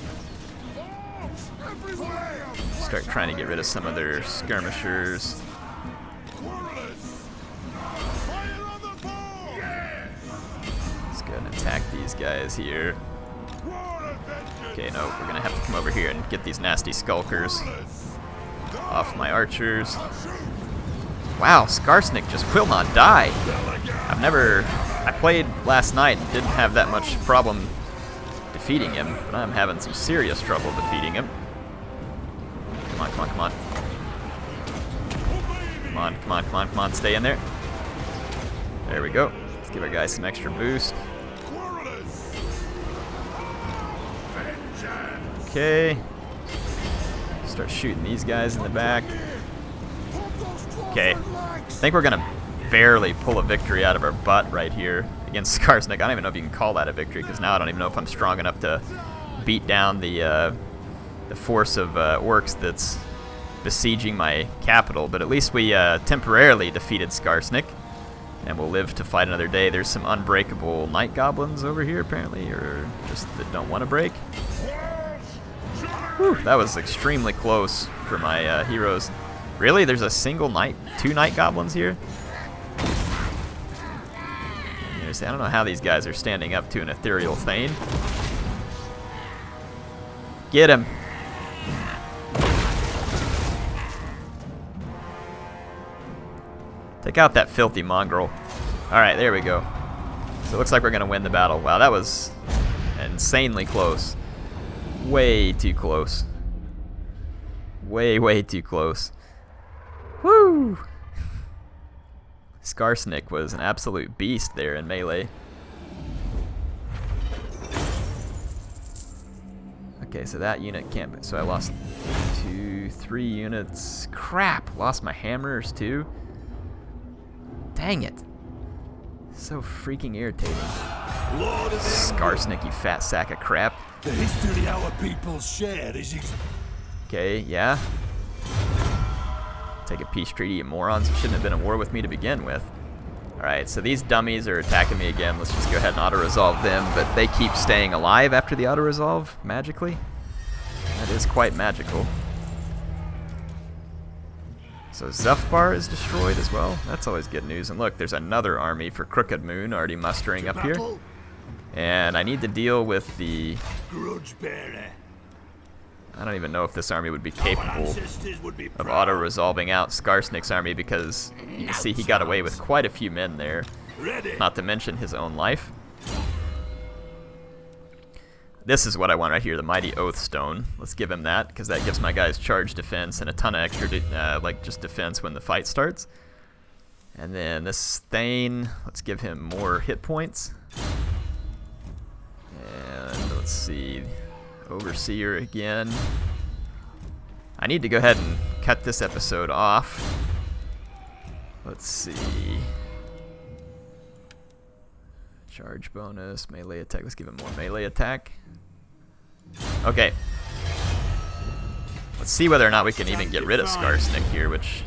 Start trying to get rid of some of their skirmishers. Let's go ahead and attack these guys here. Okay, no, we're gonna have to come over here and get these nasty skulkers off my archers. Wow, Skarsnik just will not die. I played last night and didn't have that much problem defeating him, but I'm having some serious trouble defeating him. Come on, come on, come on. Come on, come on, come on, come on, stay in there. There we go. Let's give our guys some extra boost. Okay. Start shooting these guys in the back. Okay. I think we're gonna barely pull a victory out of our butt right here against Skarsnik. I don't even know if you can call that a victory, because now I don't even know if I'm strong enough to beat down the force of orcs that's besieging my capital. But at least we temporarily defeated Skarsnik, and we'll live to fight another day. There's some unbreakable night goblins over here, apparently, or just that don't want to break. Whew, that was extremely close for my heroes. Really? There's a single night, 2 night goblins here? I don't know how these guys are standing up to an ethereal thane. Get him. Take out that filthy mongrel. Alright, there we go. So it looks like we're going to win the battle. Wow, that was insanely close. Way too close. Way too close. Woo! Skarsnik was an absolute beast there in melee. Okay, so that unit can't... So I lost 3 units. Crap! Lost my hammers too. Dang it. So freaking irritating. Skarsnik, you fat sack of crap. The history our people share is... Okay, yeah. Take a peace treaty, you morons. You shouldn't have been at war with me to begin with. Alright, so these dummies are attacking me again. Let's just go ahead and auto-resolve them, but they keep staying alive after the auto-resolve, magically. That is quite magical. So Zufbar is destroyed as well. That's always good news. And look, there's another army for Crooked Moon already mustering up here. And I need to deal with the... I don't even know if this army would be capable of auto-resolving out Skarsnik's army, because you can see he got away with quite a few men there, not to mention his own life. This is what I want right here, the Mighty Oath Stone. Let's give him that, because that gives my guys charge defense and a ton of extra, like, just defense when the fight starts. And then this Thane, let's give him more hit points. And let's see... Overseer again. I need to go ahead and cut this episode off. Let's see. Charge bonus, melee attack. Let's give him more melee attack. Okay. Let's see whether or not we can even get rid of Skarsnik here, which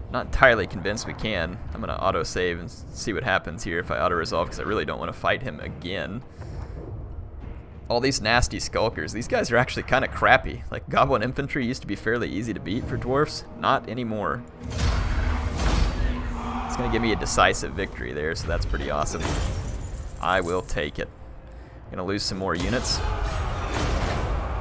I'm not entirely convinced we can. I'm going to auto-save and see what happens here if I auto-resolve, because I really don't want to fight him again. All these nasty skulkers, these guys are actually kind of crappy. Like, Goblin Infantry used to be fairly easy to beat for dwarfs. Not anymore. It's going to give me a decisive victory there, so that's pretty awesome. I will take it. Going to lose some more units.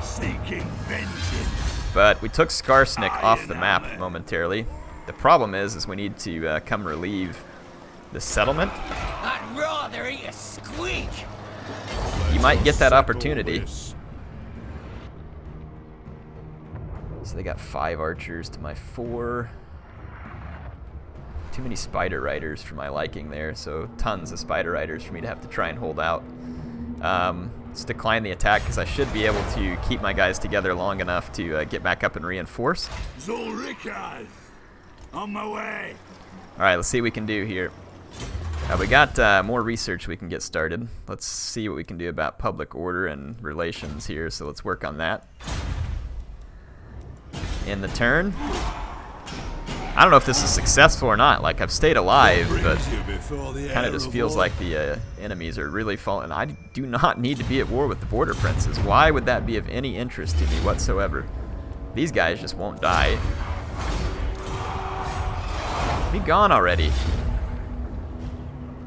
Seeking vengeance. But we took Skarsnik off the map momentarily. The problem is we need to come relieve the settlement. I'd rather eat a squeak. You might get that opportunity. So they got 5 archers to my 4. Too many spider riders for my liking there, so tons of spider riders for me to have to try and hold out. Let's decline the attack because I should be able to keep my guys together long enough to get back up and reinforce. Zulrikas! On my way! Alright, let's see what we can do here. We got more research we can get started. Let's see what we can do about public order and relations here, so let's work on that. In the turn. I don't know if this is successful or not. Like, I've stayed alive, but kind of just feels like the enemies are really falling. I do not need to be at war with the border princes. Why would that be of any interest to me whatsoever? These guys just won't die. Be gone already.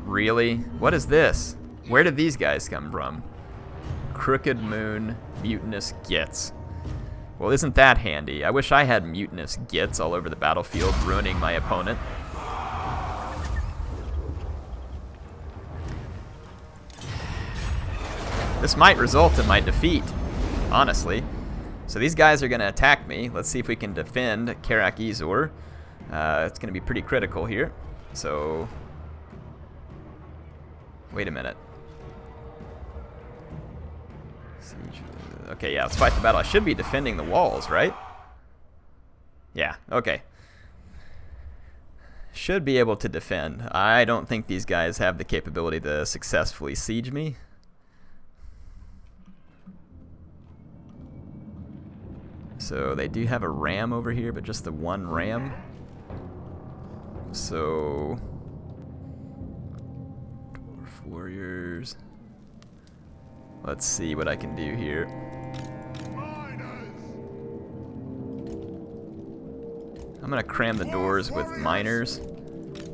Really? What is this? Where did these guys come from? Crooked Moon, Mutinous Gits. Well, isn't that handy? I wish I had mutinous gits all over the battlefield, ruining my opponent. This might result in my defeat, honestly. So these guys are going to attack me. Let's see if we can defend Karak Izor. It's going to be pretty critical here. So, wait a minute. Siege. Okay, yeah, let's fight the battle. I should be defending the walls, right? Yeah, okay. Should be able to defend. I don't think these guys have the capability to successfully siege me. So they do have a ram over here, but just the one ram. So, Dwarf Warriors. Let's see what I can do here. I'm gonna cram the doors with miners,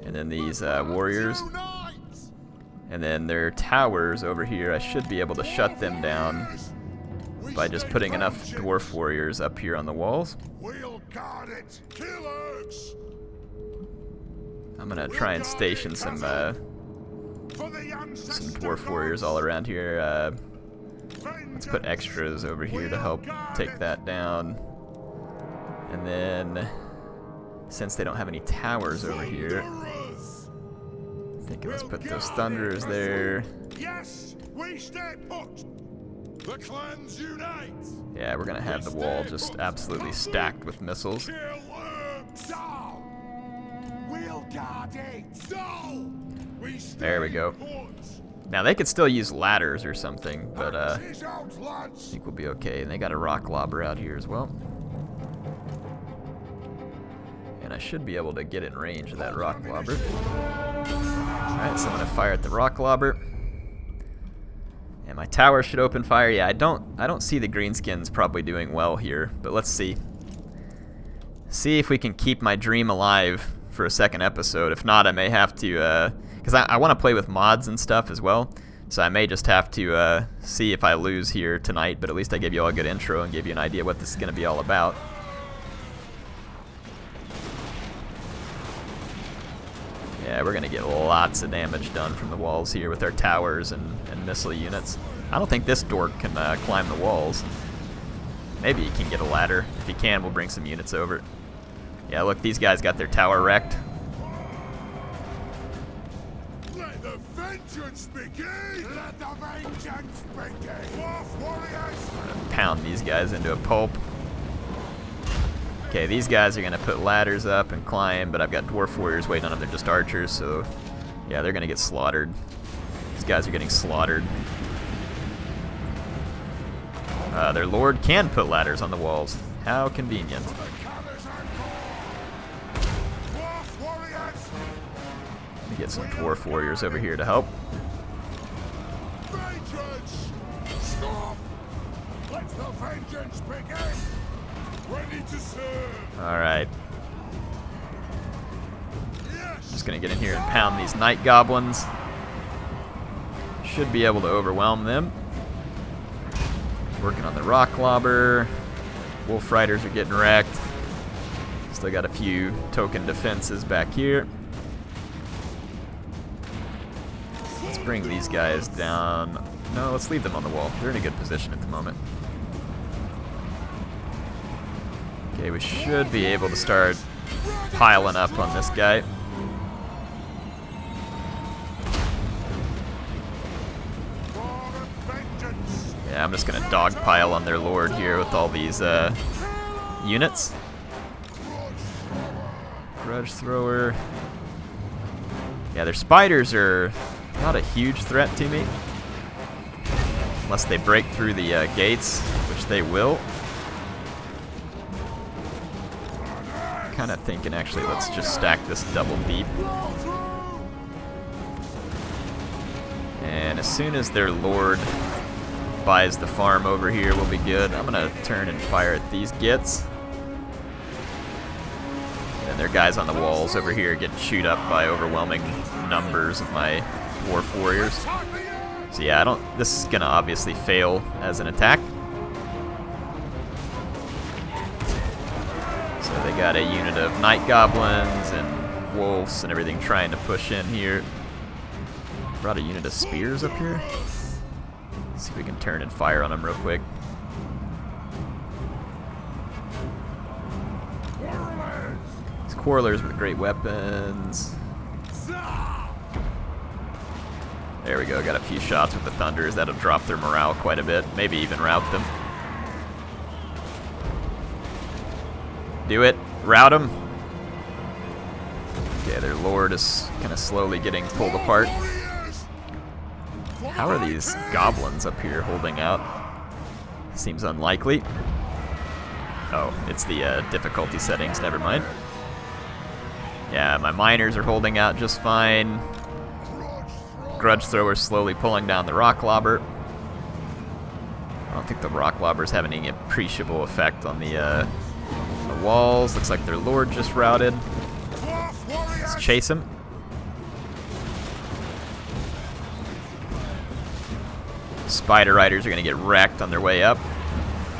and then these warriors, and then their towers over here. I should be able to shut them down by just putting enough dwarf warriors up here on the walls. I'm gonna try and station some dwarf warriors all around here. Let's put extras over here to help take that down. And then, since they don't have any towers over here, I'm thinking let's put those thunderers there. Yes, we stay put. The clans unite. Yeah, we're gonna have the wall just absolutely stacked with missiles. We'll guard it. There we go. Now they could still use ladders or something, but I think we'll be okay. And they got a rock lobber out here as well. And I should be able to get in range of that rock lobber. Alright, so I'm gonna fire at the rock lobber. And my tower should open fire. Yeah, I don't see the greenskins probably doing well here, but let's see. See if we can keep my dream alive for a second episode. If not, I may have to, because I want to play with mods and stuff as well, so I may just have to see if I lose here tonight, but at least I gave you all a good intro and gave you an idea what this is going to be all about. Yeah, we're going to get lots of damage done from the walls here with our towers and missile units. I don't think this dork can climb the walls. Maybe he can get a ladder. If he can, we'll bring some units over. Yeah, look, these guys got their tower wrecked. Let the vengeance begin! Let the vengeance begin! Dwarf warriors! I'm gonna pound these guys into a pulp. Okay, these guys are gonna put ladders up and climb, but I've got dwarf warriors waiting on them. They're just archers, so yeah, they're gonna get slaughtered. These guys are getting slaughtered. Their lord can put ladders on the walls. How convenient. Let me get some dwarf warriors over here to help. Vengeance! Stop! Let the vengeance begin! Ready to serve! Alright. Yes! Just gonna get in here and pound these night goblins. Should be able to overwhelm them. Working on the rock lobber. Wolf riders are getting wrecked. Still got a few token defenses back here. Let's bring these guys down. No, let's leave them on the wall. They're in a good position at the moment. Okay, we should be able to start piling up on this guy. Yeah, I'm just going to dogpile on their lord here with all these units. Grudge thrower. Yeah, their spiders are not a huge threat to me. Unless they break through the gates, which they will. Kind of thinking, actually, let's just stack this double deep. And as soon as their lord buys the farm over here, we'll be good. I'm going to turn and fire at these gits. And their guys on the walls over here get chewed up by overwhelming numbers of my dwarf warriors. So yeah, this is gonna obviously fail as an attack. So they got a unit of night goblins and wolves and everything trying to push in here. Brought a unit of spears up here. Let's see if we can turn and fire on them real quick. Quarrelers with great weapons. There we go, got a few shots with the thunders. That'll drop their morale quite a bit, maybe even rout them. Do it, rout them. Okay, their lord is kind of slowly getting pulled apart. How are these goblins up here holding out? Seems unlikely. Oh, it's the difficulty settings, never mind. Yeah, my miners are holding out just fine. Grudge thrower's slowly pulling down the rock lobber. I don't think the rock lobber's having any appreciable effect on the walls. Looks like their lord just routed. Let's chase him. Spider riders are gonna get wrecked on their way up.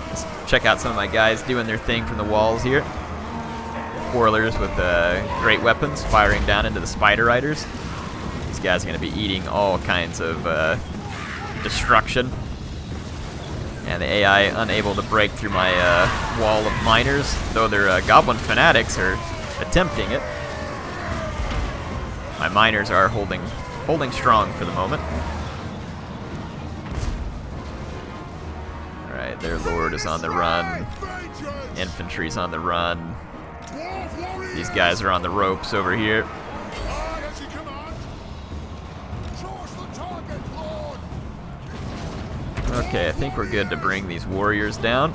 Let's check out some of my guys doing their thing from the walls here. Warlords with great weapons firing down into the spider riders. These guys are going to be eating all kinds of destruction. And the AI unable to break through my wall of miners, though their goblin fanatics are attempting it. My miners are holding strong for the moment. Alright, their lord is on the run. Infantry's on the run. These guys are on the ropes over here. Okay, I think we're good to bring these warriors down.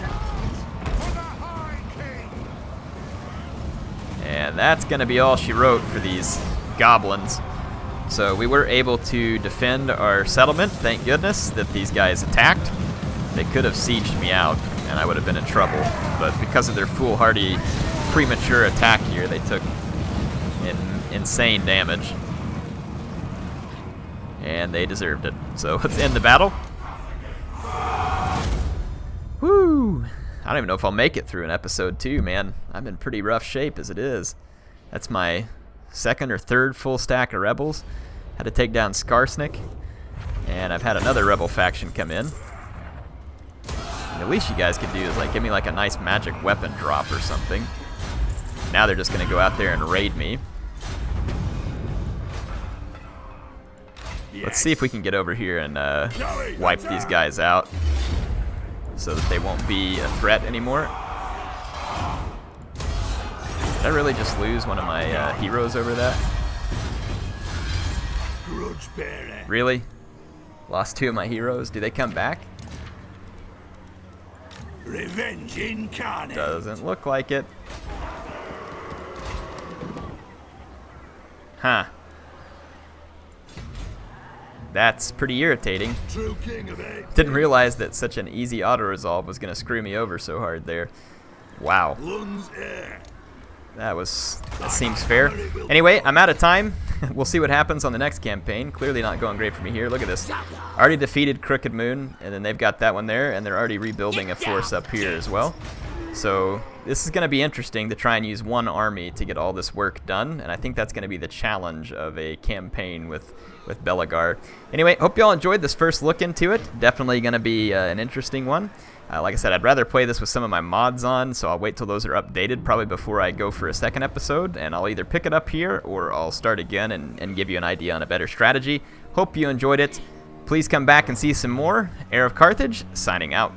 And that's going to be all she wrote for these goblins. So we were able to defend our settlement, thank goodness, that these guys attacked. They could have sieged me out, and I would have been in trouble. But because of their foolhardy premature attack here, they took insane damage. And they deserved it. So let's end the battle. Woo! I don't even know if I'll make it through an episode 2, man. I'm in pretty rough shape as it is. That's my second or third full stack of rebels. Had to take down Skarsnik. And I've had another rebel faction come in. And the least you guys could do is like give me like a nice magic weapon drop or something. Now they're just going to go out there and raid me. Let's see if we can get over here and wipe these guys out so that they won't be a threat anymore. Did I really just lose one of my heroes over that? Really? Lost 2 of my heroes? Do they come back? Revenge incarnate. Doesn't look like it. Huh. That's pretty irritating. Didn't realize that such an easy auto-resolve was going to screw me over so hard there. Wow. That seems fair. Anyway, I'm out of time. We'll see what happens on the next campaign. Clearly not going great for me here. Look at this. Already defeated Crooked Moon, and then they've got that one there, and they're already rebuilding a force up here as well. So this is going to be interesting to try and use one army to get all this work done, and I think that's going to be the challenge of a campaign with Belegar. Anyway, hope you all enjoyed this first look into it. Definitely going to be an interesting one. Like I said, I'd rather play this with some of my mods on, so I'll wait till those are updated probably before I go for a second episode, and I'll either pick it up here or I'll start again and give you an idea on a better strategy. Hope you enjoyed it. Please come back and see some more. HeirofCarthage, signing out.